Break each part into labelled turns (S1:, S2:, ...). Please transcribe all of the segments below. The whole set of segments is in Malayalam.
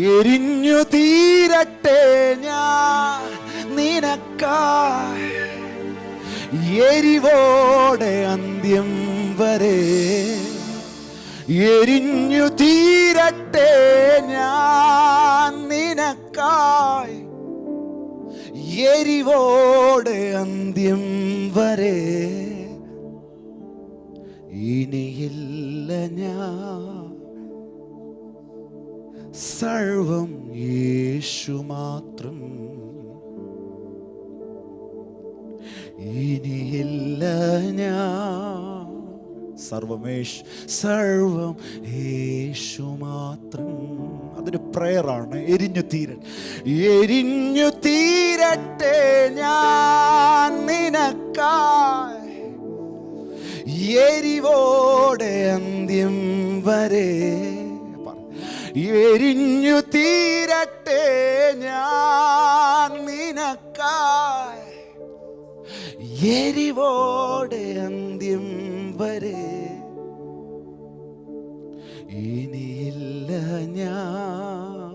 S1: എരിഞ്ഞു തീരട്ടെ ഞാൻ നിനക്കായി, എരിവോടെ അന്ത്യം വരെ. എരിഞ്ഞു തീരട്ടെ ഞാൻ നിനക്കായി, എരിവോടെ അന്ത്യം വരെ. ഇനിയില്ല ഞാൻ, സർവം യേശു മാത്രം. ഇനിയില്ല ഞാൻ, സർവം യേശു മാത്രം. അതൊരു പ്രയറാണ്. എരിഞ്ഞു തീരട്ടെ ഞാൻ നിനക്കായി, എരിവോടെ അന്ത്യം വരെ. എരിഞ്ഞു തീരട്ടെ ഞാൻ നിനക്കായി, എരിവോടെ അന്ത്യം വരെ. ഇനിയില്ല ഞാൻ,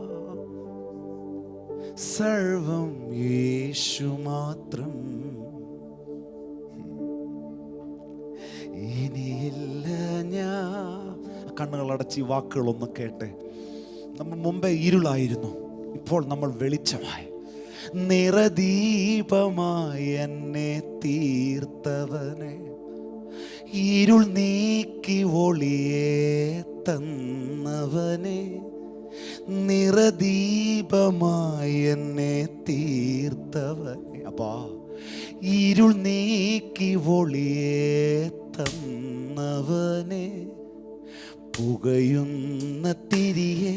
S1: സർവം യേശു മാത്രം. ഇനിയില്ല ഞാൻ. കണ്ണുകളടച്ച് ഈ വാക്കുകളൊന്ന് കേട്ടെ. നമ്മൾ മുമ്പേ ഇരുളായിരുന്നു, ഇപ്പോൾ നമ്മൾ വെളിച്ചമായി. നിറദീപമായി എന്നെ തീർത്തവനെ, ഇരുൾ നീക്കി ഒളിയെ തന്നവനെ. നിറദീപമായി എന്നെ തീർത്തവനെ, അപ്പാ ഇരുൾ നീക്കി ഒളിയെ തന്നവനെ. പുകയുന്ന തിരിയെ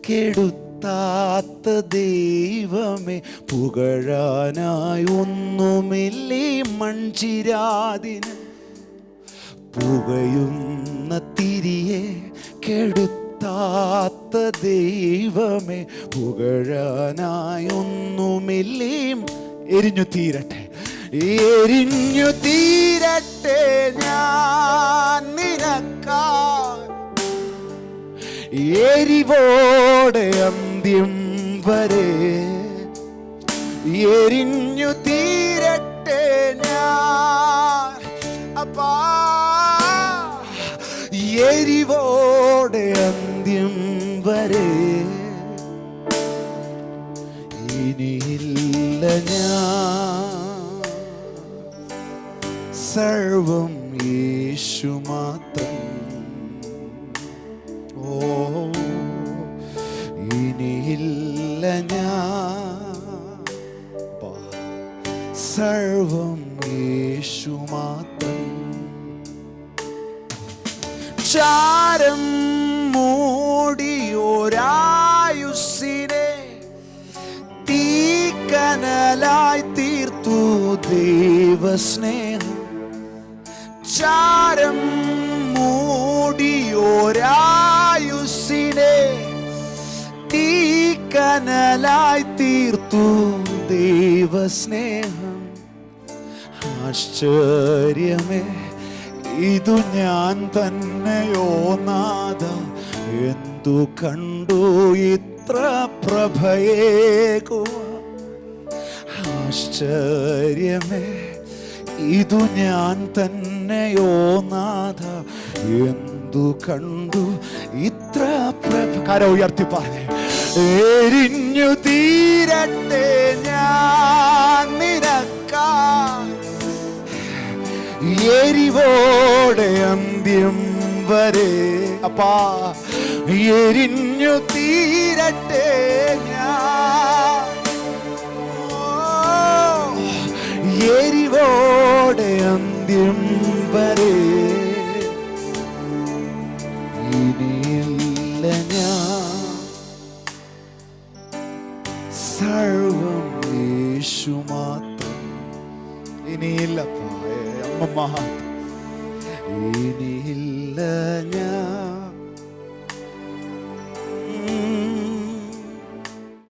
S1: കെടുത്താത്ത ദൈവമേ, പുകഴാനായി ഒന്നുമില്ലേ മൺചിരാതിന്. പുകയുന്ന തിരിയെ കെടുത്താത്ത ദൈവമേ, പുകഴാനായി ഒന്നുമില്ലേ. എരിഞ്ഞു തീരട്ടെ ഞാൻ നിനക്കായി, എരിവോടെ അന്ത്യം വരെ. എരിഞ്ഞു തീരട്ടെ ഞാൻ അപ്പാ, എരിവോടെ അന്ത്യം വരെ. ഇനിയില്ല ഞാൻ, സർവം യേശു മാത്രം. ഓ ഇനിയില്ല ഞാൻ, സർവം യേശു മാത്രം. ചാരം മൂടിയോരായുസ്സിനെ തീക്കനലായി തീർത്തു ദൈവസ്നേഹം. ചാരം മൂടിയോരായുസ്സിനെ തീക്കനലായി തീർത്തു ദൈവസ്നേഹം. ആശ്ചര്യമേ ഇതു ഞാൻ തന്നെയോ നാഥ, എന്തു കണ്ടു ഇത്ര പ്രഭയേകുവാൻ. ആശ്ചര്യമേ ഇതു ഞാൻ തന്നെയോ നാഥ, എന്തു കണ്ടു ഇത്ര പ്രഭ. കര ഉയർത്തി പറഞ്ഞേ. എരിഞ്ഞു തീരട്ടെ ഞാൻ നിനക്കായി, എരിവോടെ അന്ത്യം വരെ. അപ്പാ എരിഞ്ഞു തീരട്ടെ ഞാൻ, എരിവോടെ അന്ത്യം വരെ. ഇനിയില്ല ഞാൻ, സർവം യേശു മാത്രം. ഇനിയില്ലപ്പാ അമ്മ, ഇനിയില്ല ഞാൻ,